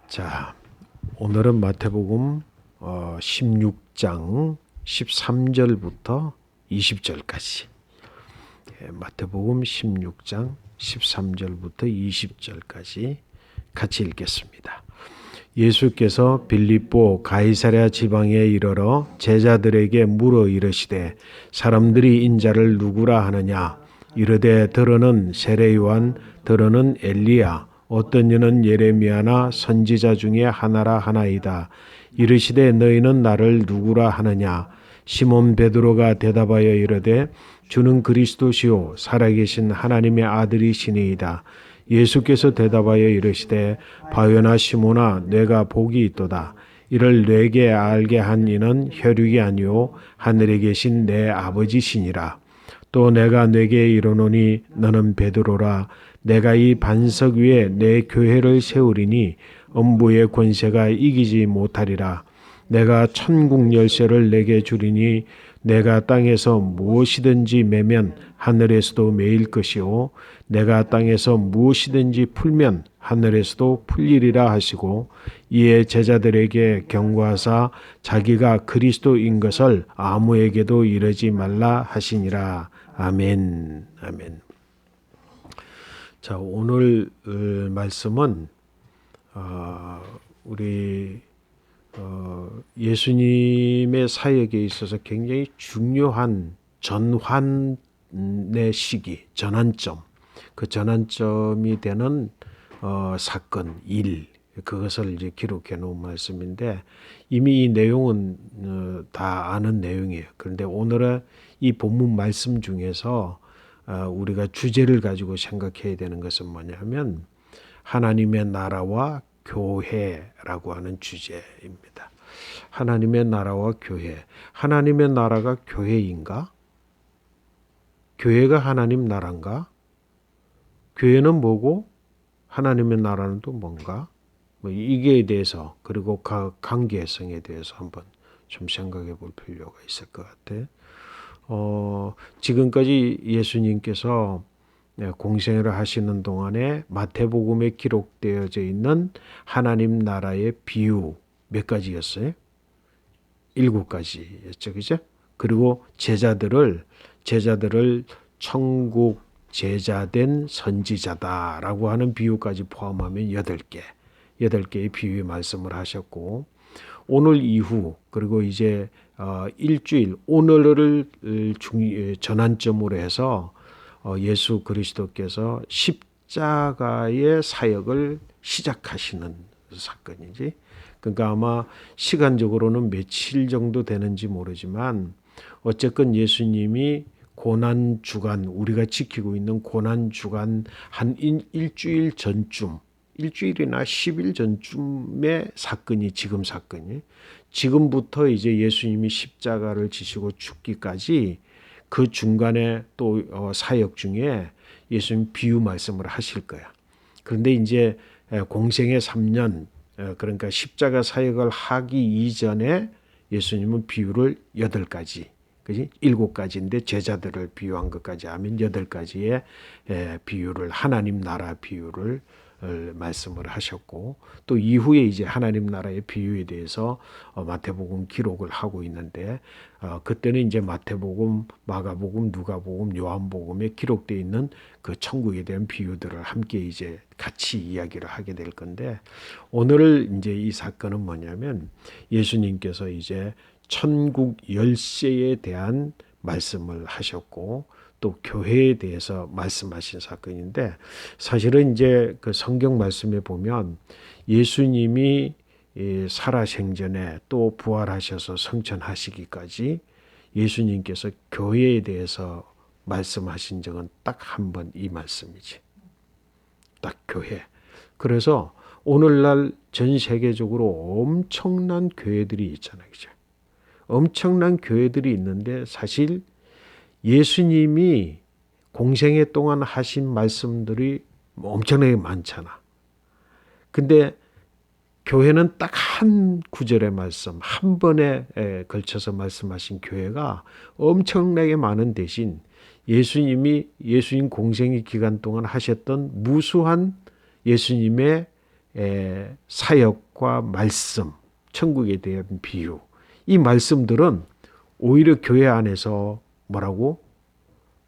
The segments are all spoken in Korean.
자, 오늘은 마태복음 16장 13절부터 20절까지. 마태복음 16장 13절부터 20절까지 같이 읽겠습니다. 예수께서 빌립보 가이사랴 지방에 이르러 제자들에게 물어 이르시되 사람들이 인자를 누구라 하느냐? 이르되 들으는 세례 요한, 들으는 엘리야, 어떤 이는 예레미야나 선지자 중에 하나라 하나이다. 이르시되 너희는 나를 누구라 하느냐? 시몬 베드로가 대답하여 이르되 주는 그리스도시요 살아계신 하나님의 아들이시니이다. 예수께서 대답하여 이르시되 바요나 시몬아 내가 복이 있도다. 이를 내게 알게 한 이는 혈육이 아니요 하늘에 계신 내 아버지시니라. 또 내가 네게 이르노니 너는 베드로라. 내가 이 반석 위에 내 교회를 세우리니 음부의 권세가 이기지 못하리라. 내가 천국 열쇠를 내게 주리니 내가 땅에서 무엇이든지 매면 하늘에서도 매일 것이요 내가 땅에서 무엇이든지 풀면 하늘에서도 풀리리라 하시고 이에 제자들에게 경고하사 자기가 그리스도인 것을 아무에게도 이르지 말라 하시니라. 아멘. 아멘. 자, 오늘 말씀은 우리 예수님의 사역에 있어서 굉장히 중요한 전환의 시기, 전환점, 그 전환점이 되는 사건, 일, 그것을 이제 기록해 놓은 말씀인데 이미 이 내용은 다 아는 내용이에요. 그런데 오늘은 이 본문 말씀 중에서 우리가 주제를 가지고 생각해야 되는 것은 뭐냐면 하나님의 나라와 교회라고 하는 주제입니다. 하나님의 나라와 교회. 하나님의 나라가 교회인가? 교회가 하나님 나라인가? 교회는 뭐고 하나님의 나라는 또 뭔가? 이게 대해서 그리고 관계성에 대해서 한번 좀 생각해 볼 필요가 있을 것 같아요. 지금까지 예수님께서 공생애를 하시는 동안에 마태복음에 기록되어져 있는 하나님 나라의 비유 몇 가지였어요? 7가지였죠. 그죠? 그리고 제자들을 천국 제자된 선지자다라고 하는 비유까지 포함하면 8개의 비유의 말씀을 하셨고 오늘 이후 그리고 이제 일주일 오늘을 전환점으로 해서 예수 그리스도께서 십자가의 사역을 시작하시는 사건이지. 그러니까 아마 시간적으로는 며칠 정도 되는지 모르지만 어쨌건 예수님이 고난주간 우리가 지키고 있는 고난주간 한 일주일 전쯤 일주일이나 10일 전쯤의 사건이 지금 사건이 지금부터 이제 예수님이 십자가를 지시고 죽기까지 그 중간에 또 사역 중에 예수님 비유 말씀을 하실 거야. 그런데 이제 공생애 3년 그러니까 십자가 사역을 하기 이전에 예수님은 비유를 8가지 그지? 7가지인데 제자들을 비유한 것까지 하면 8가지의 비유를 하나님 나라 비유를 말씀을 하셨고 또 이후에 이제 하나님 나라의 비유에 대해서 마태복음 기록을 하고 있는데 그때는 이제 마태복음, 마가복음, 누가복음, 요한복음에 기록되어 있는 그 천국에 대한 비유들을 함께 이제 같이 이야기를 하게 될 건데 오늘 이제 이 사건은 뭐냐면 예수님께서 이제 천국 열쇠에 대한 말씀을 하셨고 또 교회에 대해서 말씀하신 사건인데 사실은 이제 그 성경 말씀에 보면 예수님이 살아생전에 또 부활하셔서 성천하시기까지 예수님께서 교회에 대해서 말씀하신 적은 딱 한 번 이 말씀이지. 딱 교회. 그래서 오늘날 전 세계적으로 엄청난 교회들이 있잖아요. 그죠? 엄청난 교회들이 있는데 사실 예수님이 공생애 동안 하신 말씀들이 엄청나게 많잖아. 근데 교회는 딱 한 구절의 말씀, 한 번에 걸쳐서 말씀하신 교회가 엄청나게 많은 대신 예수님 공생의 기간 동안 하셨던 무수한 예수님의 사역과 말씀, 천국에 대한 비유, 이 말씀들은 오히려 교회 안에서 뭐라고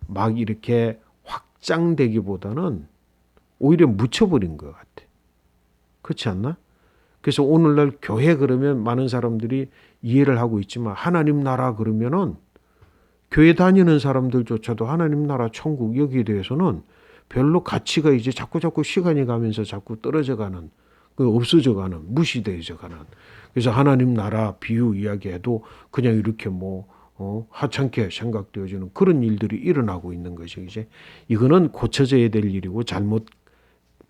막 이렇게 확장되기보다는 오히려 묻혀버린 것 같아. 그렇지 않나? 그래서 오늘날 교회 그러면 많은 사람들이 이해를 하고 있지만 하나님 나라 그러면은 교회 다니는 사람들조차도 하나님 나라 천국 여기에 대해서는 별로 가치가 이제 자꾸 시간이 가면서 자꾸 떨어져가는, 없어져가는, 무시되어져가는. 그래서 하나님 나라 비유 이야기해도 그냥 이렇게 하찮게 생각되어지는 그런 일들이 일어나고 있는 것이 이제 이거는 고쳐져야 될 일이고 잘못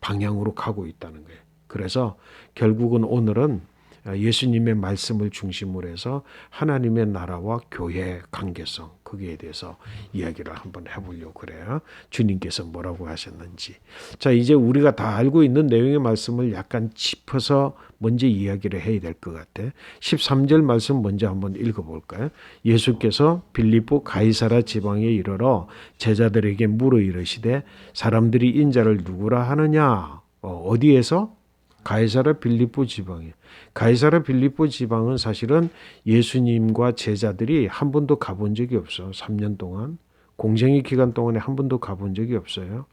방향으로 가고 있다는 거예요. 그래서 결국은 오늘은 예수님의 말씀을 중심으로 해서 하나님의 나라와 교회의 관계성, 거기에 대해서 이야기를 한번 해보려고 그래요. 주님께서 뭐라고 하셨는지. 자, 이제 우리가 다 알고 있는 내용의 말씀을 약간 짚어서 먼저 이야기를 해야 될 것 같아. 13절 말씀 먼저 한번 읽어볼까요? 예수께서 빌립보 가이사라 지방에 이르러 제자들에게 물어 이르시되 사람들이 인자를 누구라 하느냐? 어디에서? 가이사라 빌립보 지방에. 가이사라 빌립보 지방은 사실은 예수님과 제자들이 한 번도 가본 적이 없어. 3년 동안. 공생의 기간 동안에 한 번도 가본 적이 없어요.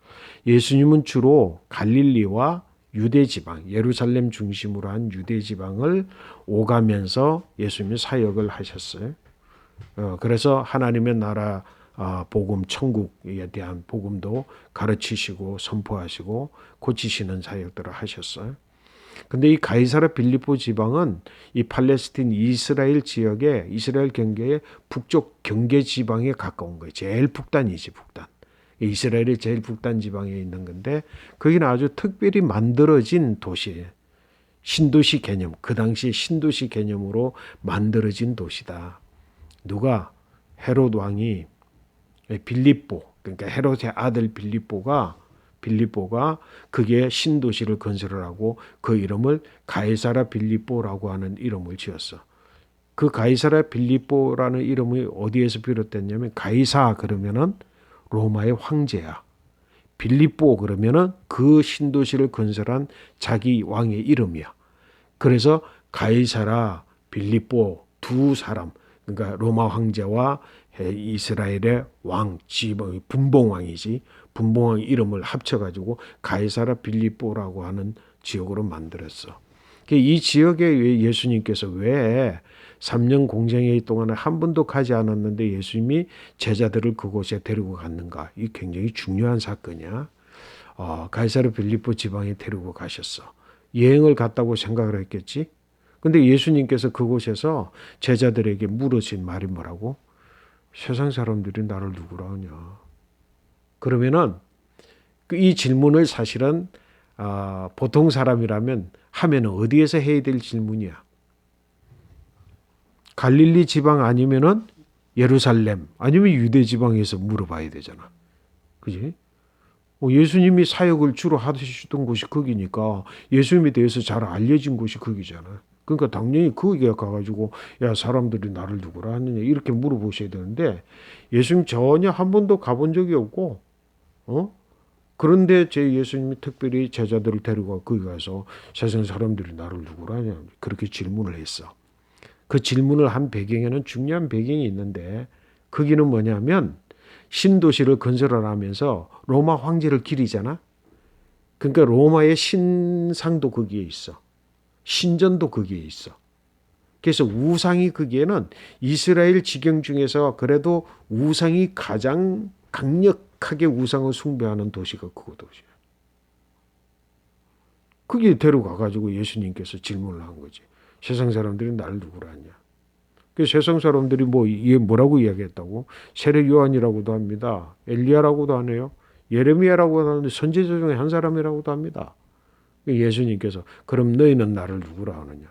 예수님은 주로 갈릴리와 유대 지방, 예루살렘 중심으로 한 유대 지방을 오가면서 예수님이 사역을 하셨어요. 그래서 하나님의 나라 복음, 천국에 대한 복음도 가르치시고 선포하시고 고치시는 사역들을 하셨어요. 근데 이 가이사라 빌립보 지방은 이 팔레스틴 이스라엘 지역의 이스라엘 경계의 북쪽 경계 지방에 가까운 거예요. 제일 북단이지, 북단. 이스라엘의 제일 북단 지방에 있는 건데 거기는 아주 특별히 만들어진 도시예요. 신도시 개념, 그 당시 신도시 개념으로 만들어진 도시다. 누가? 헤롯 왕이 빌립보, 그러니까 헤롯의 아들 빌립보가 그게 신도시를 건설을 하고 그 이름을 가이사라 빌립보라고 하는 이름을 지었어. 그 가이사라 빌립보라는 이름이 어디에서 비롯됐냐면 가이사 그러면은 로마의 황제야. 빌립보 그러면은 그 신도시를 건설한 자기 왕의 이름이야. 그래서 가이사라 빌립보 두 사람, 그러니까 로마 황제와 이스라엘의 왕, 분봉왕이지. 분봉왕 이름을 합쳐가지고 가이사라 빌립보라고 하는 지역으로 만들었어. 이 지역에 예수님께서 왜 3년 공생애 동안에 한 번도 가지 않았는데 예수님이 제자들을 그곳에 데리고 갔는가? 이 굉장히 중요한 사건이야. 가이사라 빌립보 지방에 데리고 가셨어. 여행을 갔다고 생각을 했겠지? 근데 예수님께서 그곳에서 제자들에게 물으신 말이 뭐라고? 세상 사람들이 나를 누구라 하냐? 그러면은 이 질문을 사실은 보통 사람이라면 하면은 어디에서 해야 될 질문이야? 갈릴리 지방 아니면은 예루살렘 아니면 유대 지방에서 물어봐야 되잖아. 그지? 예수님이 사역을 주로 하시던 곳이 거기니까 예수님에 대해서 잘 알려진 곳이 거기잖아. 그러니까 당연히 거기에 가가지고 야 사람들이 나를 누구라 하느냐 이렇게 물어보셔야 되는데 예수님 전혀 한 번도 가본 적이 없고 그런데 제 예수님이 특별히 제자들을 데리고 거기 가서 세상 사람들이 나를 누구라 하냐 그렇게 질문을 했어. 그 질문을 한 배경에는 중요한 배경이 있는데 거기는 뭐냐면 신도시를 건설을 하면서 로마 황제를 기리잖아. 그러니까 로마의 신상도 거기에 있어. 신전도 거기에 있어. 그래서 우상이 거기에는 이스라엘 지경 중에서 그래도 우상이 가장 강력하게 우상을 숭배하는 도시가 그 도시야. 거기에 데려가가지고 예수님께서 질문을 한 거지. 세상 사람들이 나를 누구라 하냐. 그 세상 사람들이 이게 뭐라고 이야기했다고? 세례 요한이라고도 합니다. 엘리야라고도 하네요. 예레미야라고도 하는데 선지자 중에 한 사람이라고도 합니다. 예수님께서 그럼 너희는 나를 누구라 하느냐.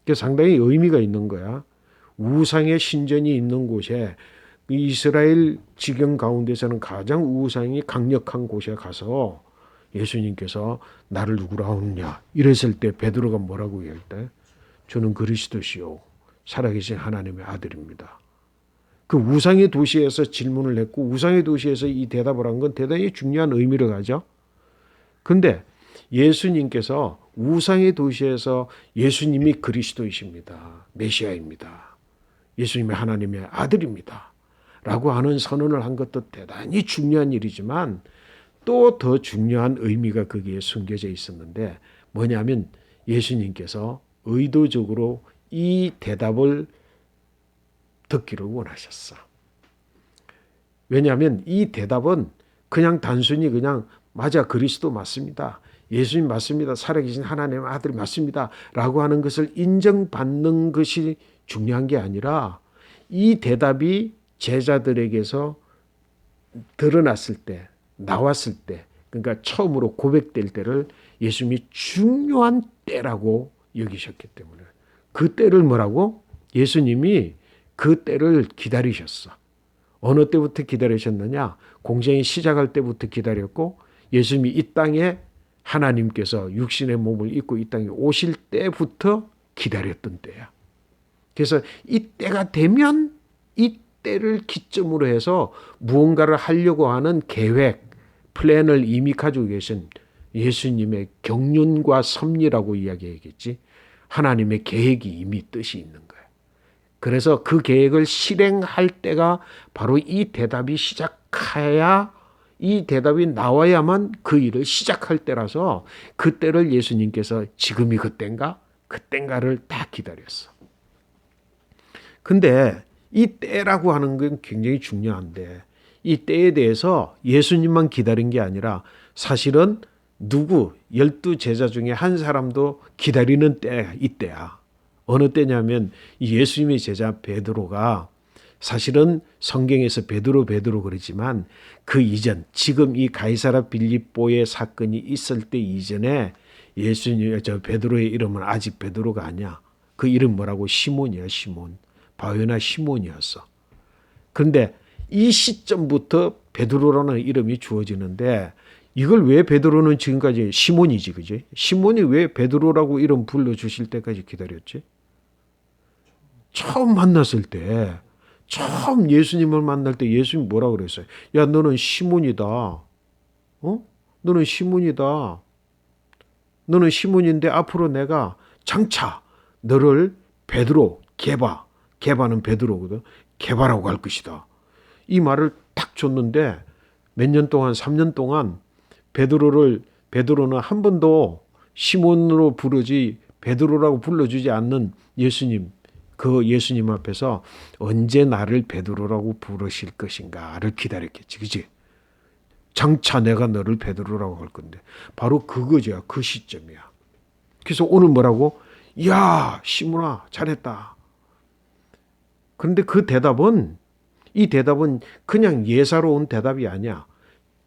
그게 상당히 의미가 있는 거야. 우상의 신전이 있는 곳에 이스라엘 지경 가운데서는 가장 우상이 강력한 곳에 가서 예수님께서 나를 누구라 하느냐 이랬을 때 베드로가 뭐라고 얘기할 때 저는 그리스도시요 살아계신 하나님의 아들입니다. 그 우상의 도시에서 질문을 했고 우상의 도시에서 이 대답을 한 건 대단히 중요한 의미를 가져. 근데 예수님께서 우상의 도시에서 예수님이 그리스도이십니다. 메시아입니다. 예수님이 하나님의 아들입니다. 라고 하는 선언을 한 것도 대단히 중요한 일이지만 또 더 중요한 의미가 거기에 숨겨져 있었는데 뭐냐면 예수님께서 의도적으로 이 대답을 듣기를 원하셨어. 왜냐하면 이 대답은 그냥 단순히 그냥 맞아 그리스도 맞습니다. 예수님 맞습니다. 살아계신 하나님의 아들이 맞습니다. 라고 하는 것을 인정받는 것이 중요한 게 아니라 이 대답이 제자들에게서 드러났을 때, 나왔을 때, 그러니까 처음으로 고백될 때를 예수님이 중요한 때라고 여기셨기 때문에 그 때를 뭐라고? 예수님이 그 때를 기다리셨어. 어느 때부터 기다리셨느냐? 공생이 시작할 때부터 기다렸고 예수님이 이 땅에 하나님께서 육신의 몸을 입고 이 땅에 오실 때부터 기다렸던 때야. 그래서 이 때가 되면 이 때를 기점으로 해서 무언가를 하려고 하는 계획, 플랜을 이미 가지고 계신 예수님의 경륜과 섭리라고 이야기하겠지. 하나님의 계획이 이미 뜻이 있는 거야. 그래서 그 계획을 실행할 때가 바로 이 대답이 시작해야 이 대답이 나와야만 그 일을 시작할 때라서 그 때를 예수님께서 지금이 그때인가? 그때인가를 다 기다렸어. 근데 이 때라고 하는 건 굉장히 중요한데 이 때에 대해서 예수님만 기다린 게 아니라 사실은 누구 12 제자 중에 한 사람도 기다리는 때가 이때야. 어느 때냐면 이 예수님의 제자 베드로가 사실은 성경에서 베드로 그러지만 그 이전 지금 이 가이사라 빌립보의 사건이 있을 때 이전에 예수님 저 베드로의 이름은 아직 베드로가 아니야. 그 이름 뭐라고? 시몬이야. 시몬. 바요나 시몬이었어. 그런데 이 시점부터 베드로라는 이름이 주어지는데 이걸 왜 베드로는 지금까지 시몬이지, 그지? 시몬이 왜 베드로라고 이름 불러주실 때까지 기다렸지? 처음 만났을 때, 처음 예수님을 만날 때 예수님 뭐라 그랬어요? 야, 너는 시몬이다. 너는 시몬이다. 너는 시몬인데 앞으로 내가 장차 너를 베드로, 게바는 베드로거든. 게바라고 할 것이다. 이 말을 딱 줬는데 몇 년 동안, 3년 동안 베드로는 한 번도 시몬으로 부르지 베드로라고 불러주지 않는 예수님, 그 예수님 앞에서 언제 나를 베드로라고 부르실 것인가를 기다렸겠지. 그치? 장차 내가 너를 베드로라고 할 건데 바로 그거죠. 그 시점이야. 그래서 오늘 뭐라고? 야, 시몬아 잘했다. 그런데 이 대답은 그냥 예사로운 대답이 아니야.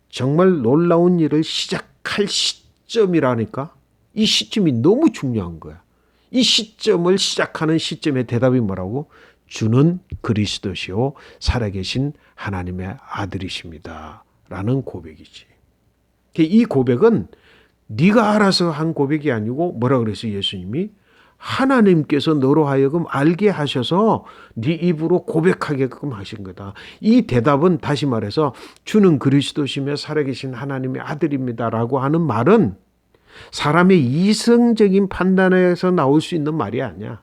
정말 놀라운 일을 시작할 시점이라니까. 이 시점이 너무 중요한 거야. 이 시점을 시작하는 시점의 대답이 뭐라고? 주는 그리스도시요 살아계신 하나님의 아들이십니다. 라는 고백이지. 이 고백은 네가 알아서 한 고백이 아니고 뭐라 그랬어요? 예수님이 하나님께서 너로 하여금 알게 하셔서 네 입으로 고백하게끔 하신 거다. 이 대답은 다시 말해서 주는 그리스도시며 살아계신 하나님의 아들입니다라고 하는 말은 사람의 이성적인 판단에서 나올 수 있는 말이 아니야.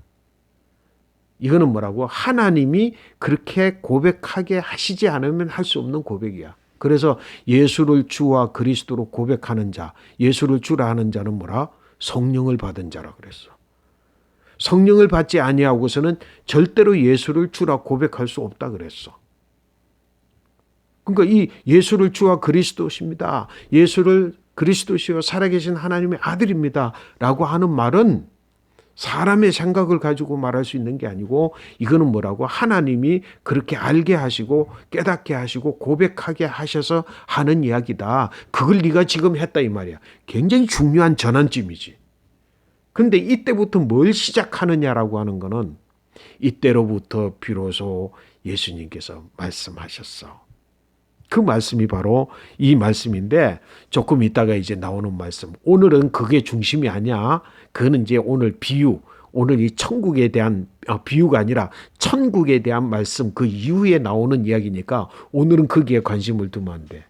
이거는 뭐라고? 하나님이 그렇게 고백하게 하시지 않으면 할 수 없는 고백이야. 그래서 예수를 주와 그리스도로 고백하는 자, 예수를 주라 하는 자는 뭐라? 성령을 받은 자라 그랬어. 성령을 받지 아니하고서는 절대로 예수를 주라 고백할 수 없다 그랬어. 그러니까 이 예수를 주와 그리스도십니다. 예수를 그리스도시여 살아계신 하나님의 아들입니다. 라고 하는 말은 사람의 생각을 가지고 말할 수 있는 게 아니고 이거는 뭐라고? 하나님이 그렇게 알게 하시고 깨닫게 하시고 고백하게 하셔서 하는 이야기다. 그걸 네가 지금 했다 이 말이야. 굉장히 중요한 전환점이지. 근데 이때부터 뭘 시작하느냐라고 하는 거는 이때로부터 비로소 예수님께서 말씀하셨어. 그 말씀이 바로 이 말씀인데 조금 이따가 이제 나오는 말씀. 오늘은 그게 중심이 아니야. 그거는 이제 오늘 오늘 이 천국에 대한 비유가 아니라 천국에 대한 말씀 그 이후에 나오는 이야기니까 오늘은 거기에 관심을 두면 안 돼.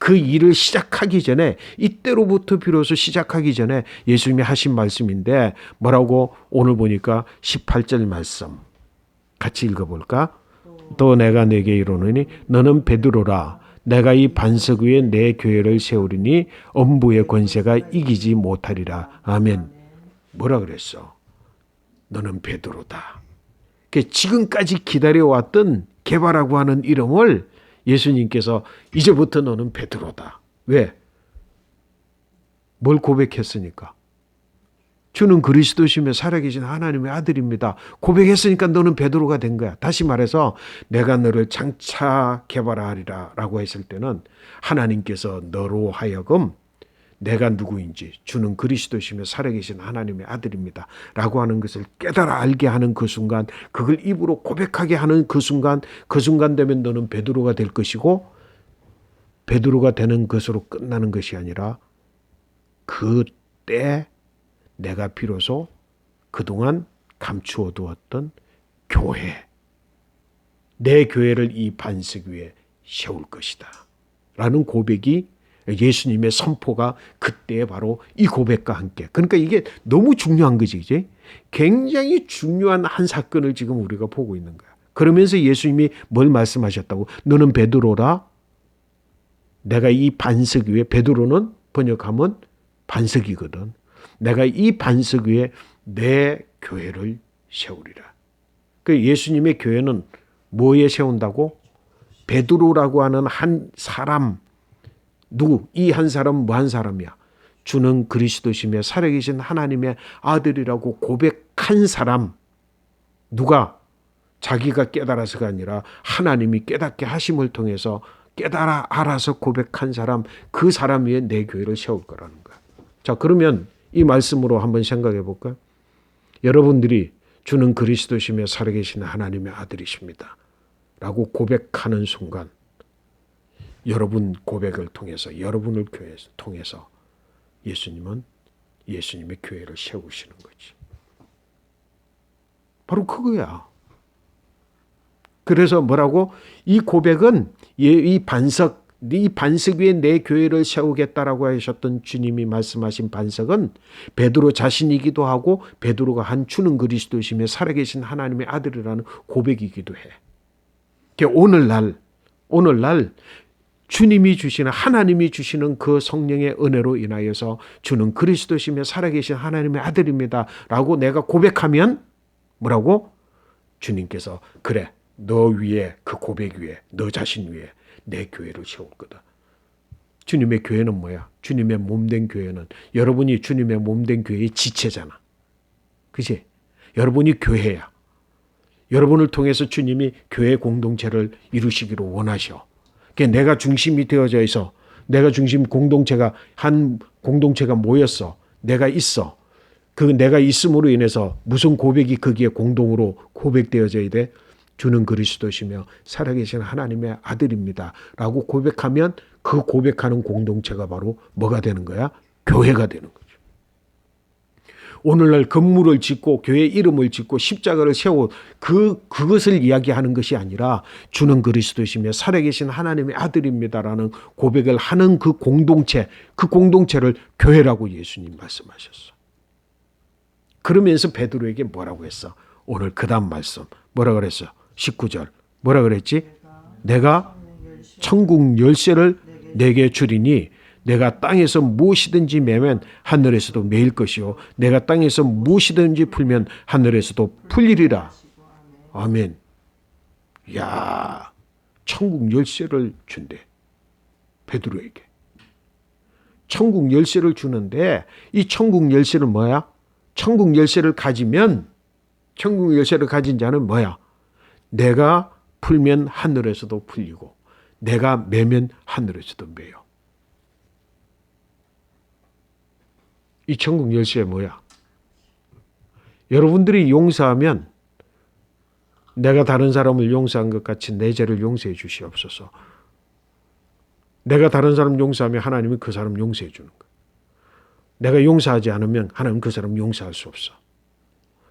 그 일을 시작하기 전에, 이때로부터 비로소 시작하기 전에 예수님이 하신 말씀인데 뭐라고 오늘 보니까 18절 말씀 같이 읽어볼까? 또 내가 네게 이르노니 너는 베드로라. 내가 이 반석 위에 내 교회를 세우리니 엄부의 권세가 이기지 못하리라. 아멘. 뭐라 그랬어? 너는 베드로다. 지금까지 기다려왔던 게바라고 하는 이름을 예수님께서 이제부터 너는 베드로다. 왜? 뭘 고백했으니까? 주는 그리스도시며 살아계신 하나님의 아들입니다. 고백했으니까 너는 베드로가 된 거야. 다시 말해서 내가 너를 장차 게바라하리라 라고 했을 때는 하나님께서 너로 하여금 내가 누구인지, 주는 그리스도시며 살아계신 하나님의 아들입니다 라고 하는 것을 깨달아 알게 하는 그 순간, 그걸 입으로 고백하게 하는 그 순간 되면 너는 베드로가 될 것이고, 베드로가 되는 것으로 끝나는 것이 아니라 그때 내가 비로소 그동안 감추어 두었던 교회, 내 교회를 이 반석 위에 세울 것이다 라는 고백이, 예수님의 선포가 그때 바로 이 고백과 함께, 그러니까 이게 너무 중요한 거지, 이제 굉장히 중요한 한 사건을 지금 우리가 보고 있는 거야. 그러면서 예수님이 뭘 말씀하셨다고? 너는 베드로라. 내가 이 반석 위에, 베드로는 번역하면 반석이거든. 내가 이 반석 위에 내 교회를 세우리라. 그 예수님의 교회는 뭐에 세운다고? 베드로라고 하는 한 사람, 누구? 이 한 사람은 뭐 한 사람이야? 주는 그리스도시며 살아계신 하나님의 아들이라고 고백한 사람. 누가? 자기가 깨달아서가 아니라 하나님이 깨닫게 하심을 통해서 깨달아 알아서 고백한 사람, 그 사람 위에 내 교회를 세울 거라는 거야. 자, 그러면 이 말씀으로 한번 생각해 볼까요? 여러분들이 주는 그리스도시며 살아계신 하나님의 아들이십니다 라고 고백하는 순간, 여러분 고백을 통해서, 여러분을 교회에 통해서 예수님은 예수님의 교회를 세우시는 거지. 바로 그거야. 그래서 뭐라고? 이 고백은 이 반석 위에 내 교회를 세우겠다라고 하셨던 주님이 말씀하신 반석은 베드로 자신이기도 하고, 베드로가 한 주는 그리스도시며 살아계신 하나님의 아들이라는 고백이기도 해. 오늘날 주님이 주시는, 하나님이 주시는 그 성령의 은혜로 인하여서 주는 그리스도시며 살아계신 하나님의 아들입니다 라고 내가 고백하면 뭐라고? 주님께서 그래, 너 위에, 그 고백 위에, 너 자신 위에 내 교회를 세울 거다. 주님의 교회는 뭐야? 주님의 몸된 교회는, 여러분이 주님의 몸된 교회의 지체잖아. 그치? 여러분이 교회야. 여러분을 통해서 주님이 교회 공동체를 이루시기를 원하셔. 그러니까 내가 중심이 되어져 있어. 내가 중심 공동체가, 한 공동체가 모였어. 내가 있어. 그 내가 있음으로 인해서 무슨 고백이 거기에 공동으로 고백되어져야 돼? 주는 그리스도시며 살아계신 하나님의 아들입니다 라고 고백하면 그 고백하는 공동체가 바로 뭐가 되는 거야? 교회가 되는 거죠. 오늘날 건물을 짓고 교회 이름을 짓고 십자가를 세워 그것을 이야기하는 것이 아니라 주는 그리스도시며 살아계신 하나님의 아들입니다라는 고백을 하는 그 공동체를 교회라고 예수님 말씀하셨어. 그러면서 베드로에게 뭐라고 했어? 오늘 그 다음 말씀 뭐라 그랬어? 19절 뭐라 그랬지? 내가 천국 열쇠를 내게 주리니 내가 땅에서 무엇이든지 매면 하늘에서도 매일 것이요 내가 땅에서 무엇이든지 풀면 하늘에서도 풀리리라. 아멘. 야, 천국 열쇠를 준대. 베드로에게. 천국 열쇠를 주는데 이 천국 열쇠는 뭐야? 천국 열쇠를 가진 자는 뭐야? 내가 풀면 하늘에서도 풀리고 내가 매면 하늘에서도 매요. 이 천국 열쇠 뭐야? 여러분들이 용서하면 내가 다른 사람을 용서한 것 같이 내 죄를 용서해 주시옵소서. 내가 다른 사람 용서하면 하나님은 그 사람 용서해 주는 거야. 내가 용서하지 않으면 하나님은 그 사람 용서할 수 없어.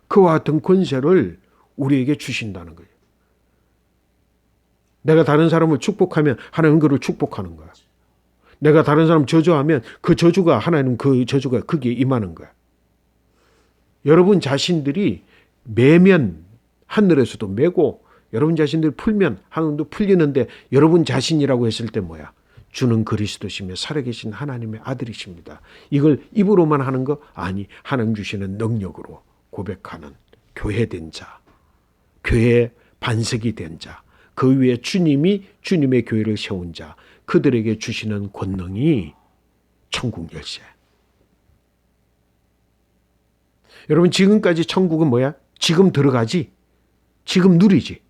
그와 같은 권세를 우리에게 주신다는 거예요. 내가 다른 사람을 축복하면 하나님은 그를 축복하는 거야. 내가 다른 사람 저주하면 그 저주가 하나님 그 저주가 거기에 임하는 거야. 여러분 자신들이 매면 하늘에서도 매고 여러분 자신들이 풀면 하늘도 풀리는데 여러분 자신이라고 했을 때 뭐야? 주는 그리스도시며 살아계신 하나님의 아들이십니다. 이걸 입으로만 하는 거? 아니, 하나님 주시는 능력으로 고백하는 교회된 자, 교회의 반석이 된 자, 그 위에 주님이 주님의 교회를 세운 자, 그들에게 주시는 권능이 천국 열쇠. 여러분 지금까지 천국은 뭐야? 지금 들어가지. 지금 누리지.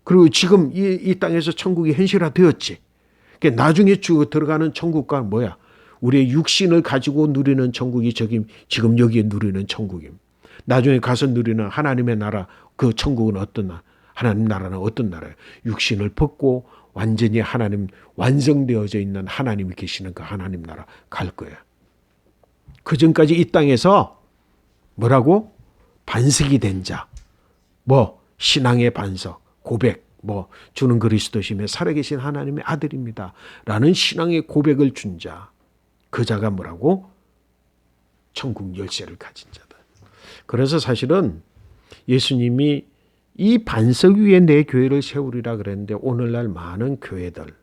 그리고 지금 이 땅에서 천국이 현실화되었지. 그러니까 나중에 들어가는 천국과 뭐야? 우리의 육신을 가지고 누리는 천국이 지금 여기에 누리는 천국임. 나중에 가서 누리는 하나님의 나라, 그 천국은 어떤 나라? 하나님 나라는 어떤 나라예요? 육신을 벗고 완전히 하나님 완성되어져 있는 하나님이 계시는 그 하나님 나라 갈 거예요. 그 전까지 이 땅에서 뭐라고? 반석이 된 자. 뭐 신앙의 반석, 고백, 뭐 주는 그리스도시며 살아계신 하나님의 아들입니다. 라는 신앙의 고백을 준 자. 그 자가 뭐라고? 천국 열쇠를 가진 자다. 그래서 사실은 예수님이 이 반석 위에 내 교회를 세우리라 그랬는데 오늘날 많은 교회들,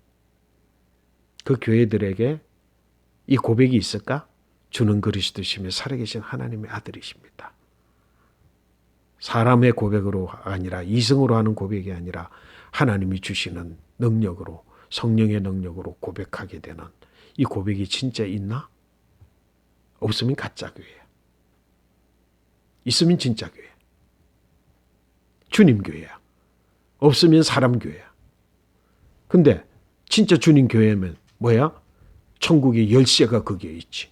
그 교회들에게 이 고백이 있을까? 주는 그리스도시며 살아계신 하나님의 아들이십니다. 사람의 고백으로 아니라 이성으로 하는 고백이 아니라 하나님이 주시는 능력으로 성령의 능력으로 고백하게 되는 이 고백이 진짜 있나? 없으면 가짜 교회야. 있으면 진짜 교회. 주님 교회야. 없으면 사람 교회야. 근데 진짜 주님 교회면 뭐야? 천국의 열쇠가 거기에 있지.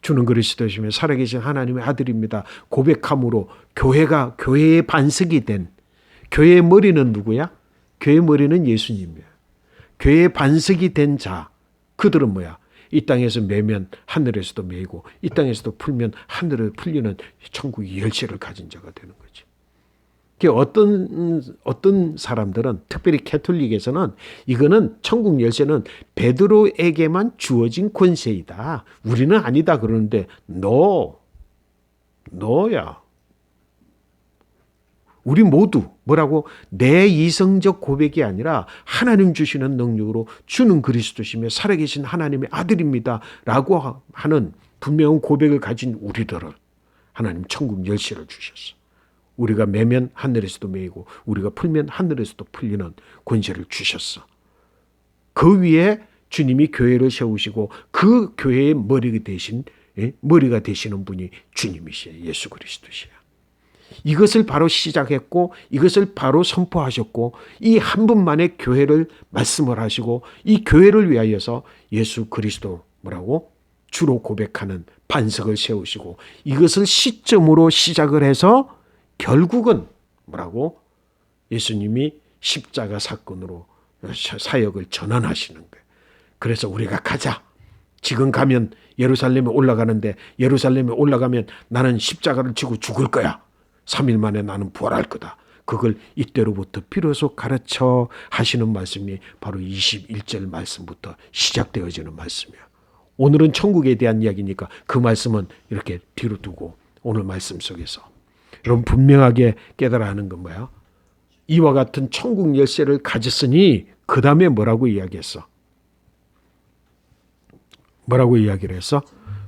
주는 그리스도시며 살아계신 하나님의 아들입니다. 고백함으로 교회의 반석이 된 교회의 머리는 누구야? 교회의 머리는 예수님이야. 교회의 반석이 된 자, 그들은 뭐야? 이 땅에서 매면 하늘에서도 매이고 이 땅에서도 풀면 하늘에 풀리는 천국의 열쇠를 가진 자가 되는 거지. 어떤 사람들은 특별히 캐톨릭에서는 이거는 천국 열쇠는 베드로에게만 주어진 권세이다. 우리는 아니다 그러는데 너야. 우리 모두 뭐라고? 내 이성적 고백이 아니라 하나님 주시는 능력으로 주는 그리스도시며 살아계신 하나님의 아들입니다. 라고 하는 분명한 고백을 가진 우리들을 하나님 천국 열쇠를 주셨어. 우리가 매면 하늘에서도 매이고 우리가 풀면 하늘에서도 풀리는 권세를 주셨어. 그 위에 주님이 교회를 세우시고 그 교회의 머리가 되시는 분이 주님이시에요. 예수 그리스도시야. 이것을 바로 시작했고 이것을 바로 선포하셨고 이 한 분만의 교회를 말씀을 하시고 이 교회를 위하여서 예수 그리스도 뭐라고? 주로 고백하는 반석을 세우시고 이것을 시점으로 시작을 해서 결국은 뭐라고? 예수님이 십자가 사건으로 사역을 전환하시는 거예요. 그래서 우리가 가자. 지금 가면 예루살렘에 올라가는데 예루살렘에 올라가면 나는 십자가를 지고 죽을 거야. 3일 만에 나는 부활할 거다. 그걸 이때로부터 비로소 가르쳐 하시는 말씀이 바로 21절 말씀부터 시작되어지는 말씀이야. 오늘은 천국에 대한 이야기니까 그 말씀은 이렇게 뒤로 두고 오늘 말씀 속에서 여러분 분명하게 깨달아 하는 건 뭐야? 이와 같은 천국 열쇠를 가졌으니 그 다음에 뭐라고 이야기했어? 뭐라고 이야기를 했어?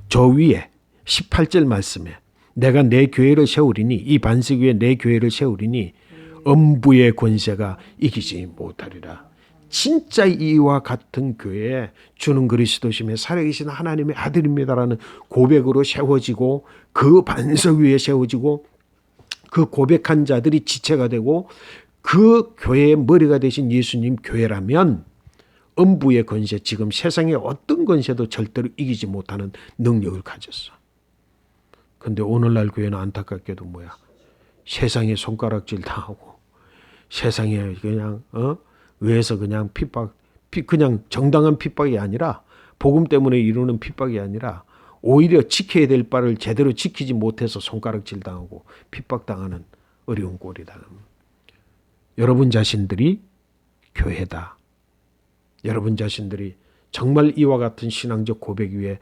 저 위에 18절 말씀에 내가 내 교회를 세우리니 이 반석 위에 내 교회를 세우리니 음부의 권세가 이기지 못하리라. 진짜 이와 같은 교회에 주는 그리스도시며 살아계신 하나님의 아들입니다라는 고백으로 세워지고 그 반석 위에 세워지고 그 고백한 자들이 지체가 되고 그 교회의 머리가 되신 예수님 교회라면 음부의 권세, 지금 세상의 어떤 권세도 절대로 이기지 못하는 능력을 가졌어. 근데 오늘날 교회는 안타깝게도 뭐야? 세상에 손가락질 당하고 세상에 그냥 의해서 그냥 그냥 정당한 핍박이 아니라 복음 때문에 이루는 핍박이 아니라 오히려 지켜야 될 바를 제대로 지키지 못해서 손가락질 당하고 핍박당하는 어려운 꼴이다. 여러분 자신들이 교회다. 여러분 자신들이 정말 이와 같은 신앙적 고백 위에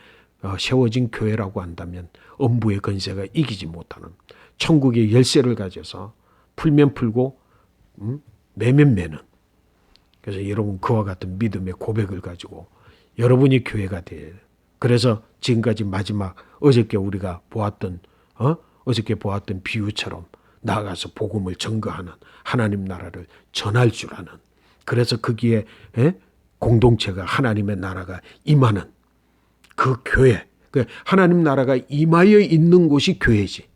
세워진 교회라고 한다면 음부의 권세가 이기지 못하는 천국의 열쇠를 가져서 풀면 풀고 매면 매는, 그래서 여러분 그와 같은 믿음의 고백을 가지고 여러분이 교회가 돼요. 그래서 지금까지 마지막 어저께 우리가 보았던 어저께 보았던 비유처럼 나아가서 복음을 전거하는 하나님 나라를 전할 줄 아는, 그래서 거기에 공동체가 하나님의 나라가 임하는 그 교회, 그 하나님 나라가 임하여 있는 곳이 교회지.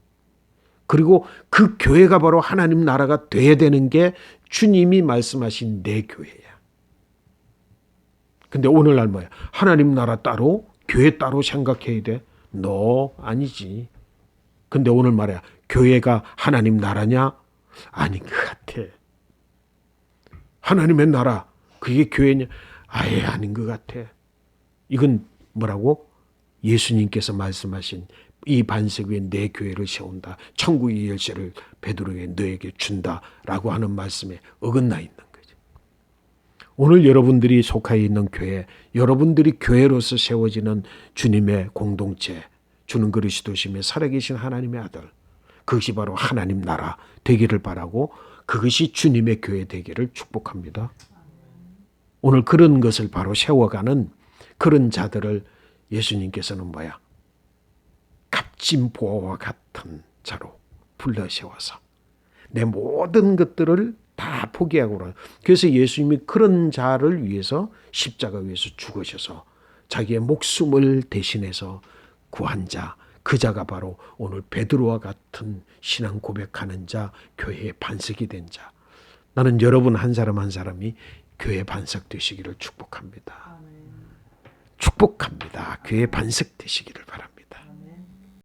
그리고 그 교회가 바로 하나님 나라가 돼야 되는 게 주님이 말씀하신 내 교회야. 근데 오늘날 뭐야? 하나님 나라 따로 교회 따로 생각해야 돼? 너 아니지. 근데 오늘 말이야, 교회가 하나님 나라냐? 아닌 것 같아. 하나님의 나라, 그게 교회냐? 아예 아닌 것 같아. 이건 뭐라고? 예수님께서 말씀하신 이 반석 위에 내 교회를 세운다. 천국의 열쇠를 베드로에게 너에게 준다라고 하는 말씀에 어긋나 있는 거죠. 오늘 여러분들이 속해 있는 교회, 여러분들이 교회로서 세워지는 주님의 공동체, 주는 그리스도시며 살아계신 하나님의 아들, 그것이 바로 하나님 나라 되기를 바라고 그것이 주님의 교회 되기를 축복합니다. 오늘 그런 것을 바로 세워가는 그런 자들을 예수님께서는 뭐야? 값진 보화와 같은 자로 불러 세워서 내 모든 것들을 다 포기하고, 그래서 예수님이 그런 자를 위해서 십자가 위에서 죽으셔서 자기의 목숨을 대신해서 구한 자, 그 자가 바로 오늘 베드로와 같은 신앙 고백하는 자, 교회의 반석이 된 자. 나는 여러분 한 사람 한 사람이 교회의 반석 되시기를 축복합니다. 축복합니다. 교회의 반석 되시기를 바랍니다.